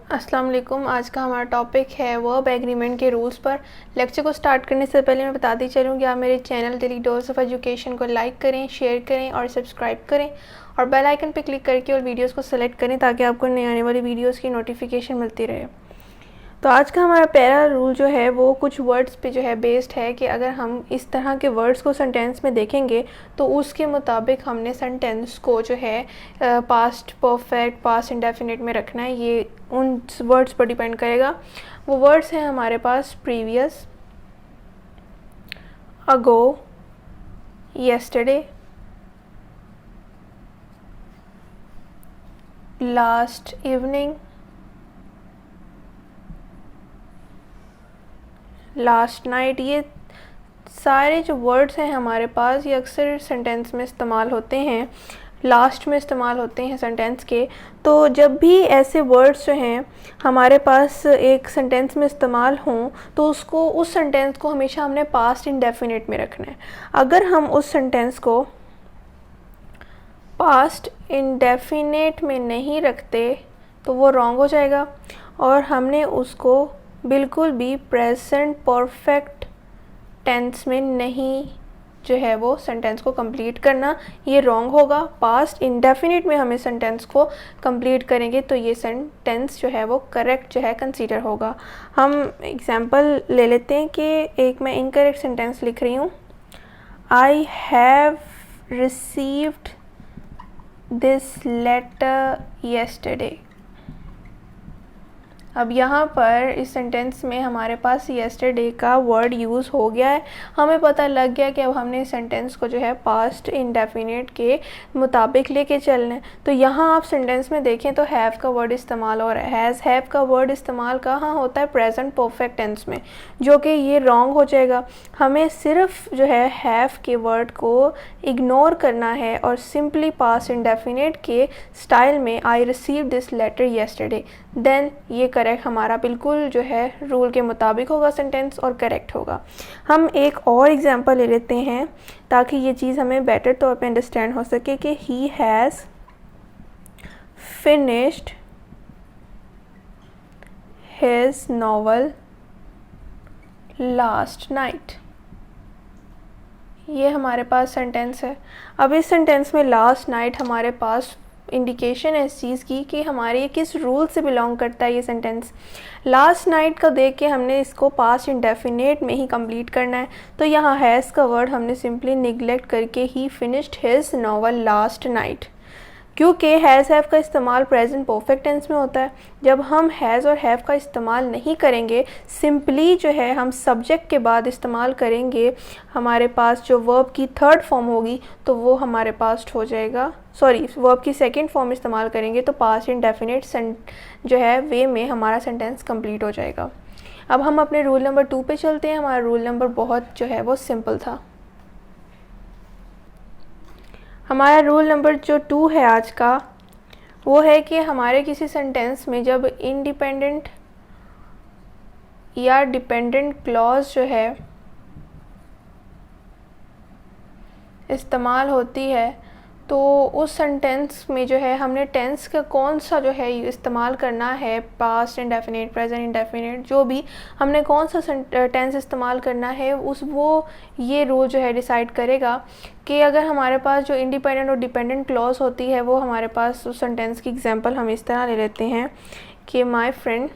अस्सलाम वालेकुम। आज का हमारा टॉपिक है वर्ब एग्रीमेंट के रूल्स पर। लेक्चर को स्टार्ट करने से पहले मैं बताती चलूँ कि आप मेरे channel daily dose of education को लाइक करें, शेयर करें और सब्सक्राइब करें और बेल आइकन पर क्लिक करके और वीडियोस को सेलेक्ट करें ताकि आपको नई आने वाली वीडियोस की नोटिफिकेशन मिलती रहे। तो आज का हमारा पहला रूल जो है वो कुछ वर्ड्स पे जो है बेस्ड है कि अगर हम इस तरह के वर्ड्स को सेंटेंस में देखेंगे तो उसके मुताबिक हमने सेंटेंस को जो है पास्ट परफेक्ट, पास्ट इंडेफिनिट में रखना है। ये उन वर्ड्स पर डिपेंड करेगा। वो वर्ड्स हैं हमारे पास previous, ago, yesterday, last evening, last night. ये सारे जो वर्ड्स हैं हमारे पास ये अक्सर सेंटेंस में इस्तेमाल होते हैं, लास्ट में इस्तेमाल होते हैं सेंटेंस के। तो जब भी ऐसे वर्ड्स जो हैं हमारे पास एक सेंटेंस में इस्तेमाल हों तो उस सेंटेंस को हमेशा हमने पास्ट इंडेफिनिट में रखना है। अगर हम उस सेंटेंस को पास्ट इंडेफिनिट में नहीं रखते तो वो रॉन्ग हो जाएगा और हमने उसको बिल्कुल भी प्रेजेंट परफेक्ट टेंस में नहीं जो है वो सेंटेंस को कंप्लीट करना, ये रॉन्ग होगा। पास्ट इंडेफिनिट में हमें सेंटेंस को कंप्लीट करेंगे तो ये सेंटेंस जो है वो करेक्ट जो है कंसीडर होगा। हम एग्जांपल ले लेते हैं कि एक मैं इनकरेक्ट सेंटेंस लिख रही हूँ। I have received this letter yesterday. अब यहाँ पर इस सेंटेंस में हमारे पास येस्टरडे का वर्ड यूज़ हो गया है। हमें पता लग गया कि अब हमने इस सेंटेंस को जो है पास्ट इंडेफिनिट के मुताबिक लेके चलना है। तो यहाँ आप सेंटेंस में देखें तो हैव का वर्ड इस्तेमाल हो रहा है। हैव का वर्ड इस्तेमाल कहाँ होता है? प्रेजेंट परफेक्ट टेंस में, जो कि ये रॉन्ग हो जाएगा। हमें सिर्फ जो है हैव के वर्ड को इग्नोर करना है और सिंपली पास्ट इंडेफिनिट के स्टाइल में I receive this letter yesterday, then ये करेक्ट हमारा बिल्कुल जो है रूल के मुताबिक होगा सेंटेंस और करेक्ट होगा। हम एक और एग्जांपल ले लेते हैं ताकि ये चीज़ हमें बेटर तौर पे अंडरस्टैंड हो सके कि he has finished his novel last night. ये हमारे पास सेंटेंस है। अब इस सेंटेंस में लास्ट नाइट हमारे पास इंडिकेशन है इस चीज़ की कि हमारे किस रूल से बिलोंग करता है ये सेंटेंस। लास्ट नाइट का देख के हमने इसको पास्ट इंडेफिनिट में ही कंप्लीट करना है। तो यहाँ हैज़ का वर्ड हमने सिंपली निगलेक्ट करके ही finished his novel last night, क्योंकि हैज़ हैव का इस्तेमाल प्रेजेंट परफेक्ट टेंस में होता है। जब हम हैज़ और हैव का इस्तेमाल नहीं करेंगे, सिंपली जो है हम सब्जेक्ट के बाद इस्तेमाल करेंगे, हमारे पास जो वर्ब की थर्ड फॉर्म होगी तो वो हमारे पास हो जाएगा, वर्ब की सेकंड फॉर्म इस्तेमाल करेंगे तो पास्ट इंडेफिनिट जो है वे में हमारा सेंटेंस कंप्लीट हो जाएगा। अब हम अपने रूल नंबर 2 पे चलते हैं। हमारा रूल नंबर बहुत जो है वो सिंपल था। हमारा रूल नंबर जो 2 है आज का, वो है कि हमारे किसी सेंटेंस में जब इंडिपेंडेंट या डिपेंडेंट क्लॉज जो है इस्तेमाल होती है तो उस सेंटेंस में जो है हमने टेंस का कौन सा जो है इस्तेमाल करना है, पास्ट इंडेफिनिट, प्रेजेंट इंडेफिनिट, जो भी हमने कौन सा टेंस इस्तेमाल करना है ये रूल जो है डिसाइड करेगा कि अगर हमारे पास जो इंडिपेंडेंट और डिपेंडेंट क्लॉज होती है वो हमारे पास उस सेंटेंस की एग्जांपल हम इस तरह ले लेते हैं कि my friend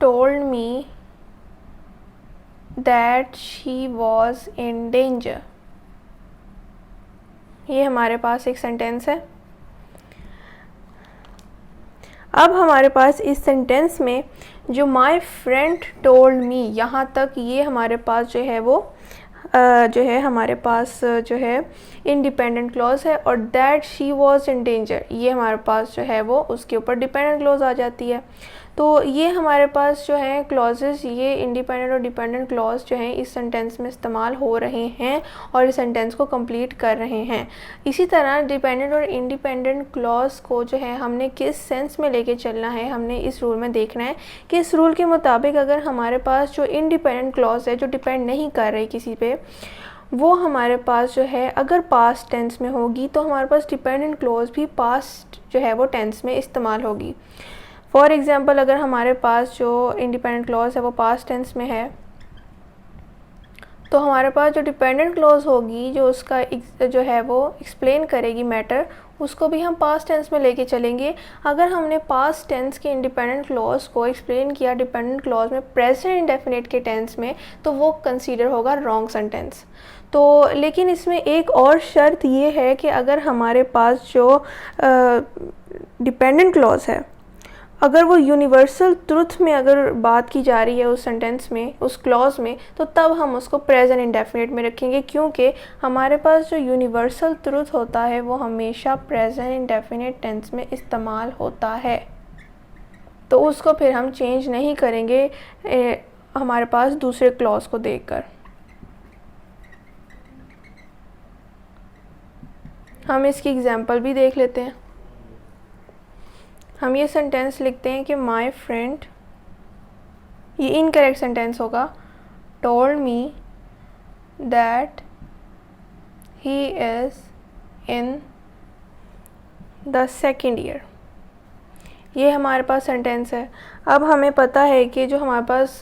told me that she was in danger. ये हमारे पास एक सेंटेंस है। अब हमारे पास इस सेंटेंस में जो माय फ्रेंड टोल्ड मी, यहाँ तक ये हमारे पास जो है वो जो है हमारे पास जो है इंडिपेंडेंट क्लॉज है और that she was in danger, ये हमारे पास जो है वो उसके ऊपर डिपेंडेंट क्लॉज आ जाती है। तो ये हमारे पास जो है क्लॉजेस, ये इंडिपेंडेंट और डिपेंडेंट क्लॉज जो हैं इस सेंटेंस में इस्तेमाल हो रहे हैं और इस सेंटेंस को कंप्लीट कर रहे हैं। इसी तरह डिपेंडेंट और इंडिपेंडेंट क्लॉज को जो है हमने किस सेंस में लेके चलना है, हमने इस रूल में देखना है कि इस रूल के मुताबिक अगर हमारे पास जो इंडिपेंडेंट क्लॉज है जो डिपेंड नहीं कर रही किसी पे, वो हमारे पास जो है अगर पास्ट टेंस में होगी तो हमारे पास डिपेंडेंट क्लॉज भी पास्ट जो है वो टेंस में इस्तेमाल होगी। फॉर एग्ज़ाम्पल अगर हमारे पास जो इंडिपेंडेंट क्लॉज है वो पास्ट टेंस में है तो हमारे पास जो डिपेंडेंट क्लॉज होगी जो उसका जो है वो एक्सप्लेन करेगी मैटर, उसको भी हम पास्ट टेंस में लेके चलेंगे। अगर हमने पास्ट टेंस के इंडिपेंडेंट क्लॉज को एक्सप्लेन किया डिपेंडेंट क्लॉज में प्रेजेंट इंडेफिनिट के टेंस में तो वो कंसीडर होगा रॉन्ग सेंटेंस। तो लेकिन इसमें एक और शर्त ये है कि अगर हमारे पास जो डिपेंडेंट क्लॉज है अगर वो यूनिवर्सल ट्रुथ में अगर बात की जा रही है उस सेंटेंस में उस क्लॉज में तो तब हम उसको प्रेजेंट इंडेफिनिट में रखेंगे, क्योंकि हमारे पास जो यूनिवर्सल ट्रुथ होता है वो हमेशा प्रेजेंट इंडेफिनिट टेंस में इस्तेमाल होता है। तो उसको फिर हम चेंज नहीं करेंगे हमारे पास दूसरे क्लॉज को देखकर। हम इसकी एग्जांपल भी देख लेते हैं। हम ये सेंटेंस लिखते हैं कि माय फ्रेंड, ये इनकरेक्ट सेंटेंस होगा, told me that he is in the second year. ये हमारे पास सेंटेंस है। अब हमें पता है कि जो हमारे पास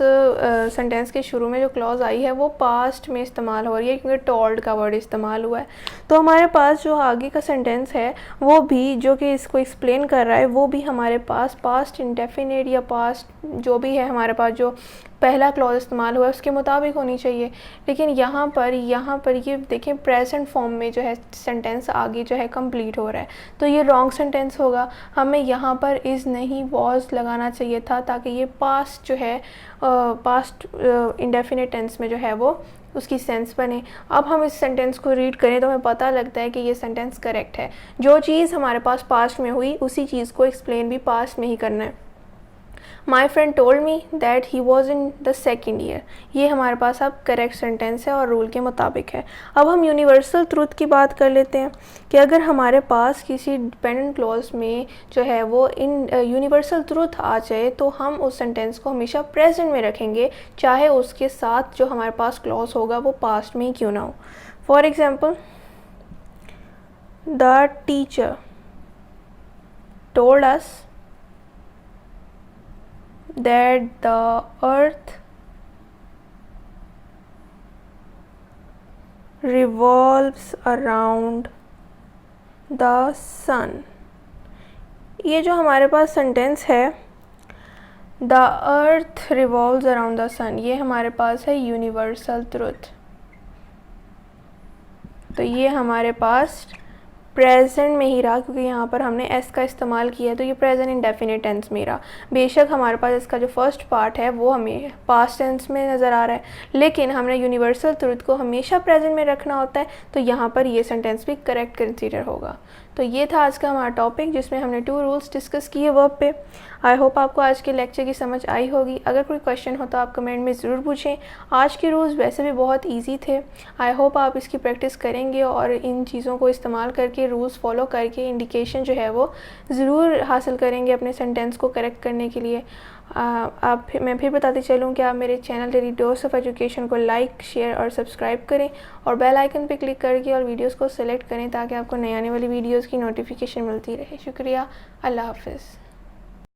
सेंटेंस के शुरू में जो क्लॉज आई है वो पास्ट में इस्तेमाल हो रही है क्योंकि टोल्ड का वर्ड इस्तेमाल हुआ है। तो हमारे पास जो आगे का सेंटेंस है वो भी जो कि इसको एक्सप्लेन कर रहा है वो भी हमारे पास पास्ट इंडेफिनिट या पास्ट जो भी है हमारे पास जो पहला क्लॉज इस्तेमाल हुआ है उसके मुताबिक होनी चाहिए। लेकिन यहाँ पर ये देखें प्रेजेंट फॉर्म में जो है सेंटेंस आगे जो है कंप्लीट हो रहा है, तो ये रॉन्ग सेंटेंस होगा। हमें यहाँ पर इज़ नहीं वॉज लगाना चाहिए था ताकि ये पास्ट जो है पास्ट इंडेफिनिट टेंस में जो है वो उसकी सेंस बने। अब हम इस सेंटेंस को रीड करें तो हमें पता लगता है कि ये सेंटेंस करेक्ट है। जो चीज़ हमारे पास पास्ट में हुई उसी चीज़ को एक्सप्लेन भी पास्ट में ही करना है। My friend told me that he was in the second year, ये हमारे पास अब करेक्ट सेंटेंस है और रूल के मुताबिक है। अब हम यूनिवर्सल ट्रूथ की बात कर लेते हैं कि अगर हमारे पास किसी डिपेंडेंट क्लॉज में जो है वो इन यूनिवर्सल ट्रूथ आ जाए तो हम उस सेंटेंस को हमेशा प्रेजेंट में रखेंगे, चाहे उसके साथ जो हमारे पास क्लॉज होगा वो पास्ट में ही क्यों ना हो। For example, the teacher told us that the earth revolves around the sun। ये जो हमारे पास सेंटेंस है the earth revolves around the sun, ये हमारे पास है यूनिवर्सल ट्रुथ। तो ये हमारे पास प्रेजेंट में ही रहा क्योंकि यहाँ पर हमने एस का इस्तेमाल किया है, तो ये प्रेजेंट इंडेफिनिट टेंस में रहा। बेशक हमारे पास इसका जो फर्स्ट पार्ट है वो हमें पास्ट टेंस में नज़र आ रहा है, लेकिन हमने यूनिवर्सल ट्रुथ को हमेशा प्रेजेंट में रखना होता है, तो यहाँ पर ये सेंटेंस भी करेक्ट कंसीडर होगा। तो ये था आज का हमारा टॉपिक जिसमें हमने 2 रूल्स डिस्कस किए वर्ब पे। आई होप आपको आज के लेक्चर की समझ आई होगी। अगर कोई क्वेश्चन हो तो आप कमेंट में ज़रूर पूछें। आज के रूल्स वैसे भी बहुत ईजी थे। आई होप आप इसकी प्रैक्टिस करेंगे और इन चीज़ों को इस्तेमाल करके रूल्स फॉलो करके इंडिकेशन जो है वो ज़रूर हासिल करेंगे अपने सेंटेंस को करेक्ट करने के लिए। मैं फिर बताती चलूँ कि आप मेरे channel daily dose of education को लाइक, शेयर और सब्सक्राइब करें और बेल आइकन पे क्लिक करके और वीडियोस को सिलेक्ट करें ताकि आपको नई आने वाली वीडियोस की नोटिफिकेशन मिलती रहे। शुक्रिया। अल्लाह हाफ़िज़।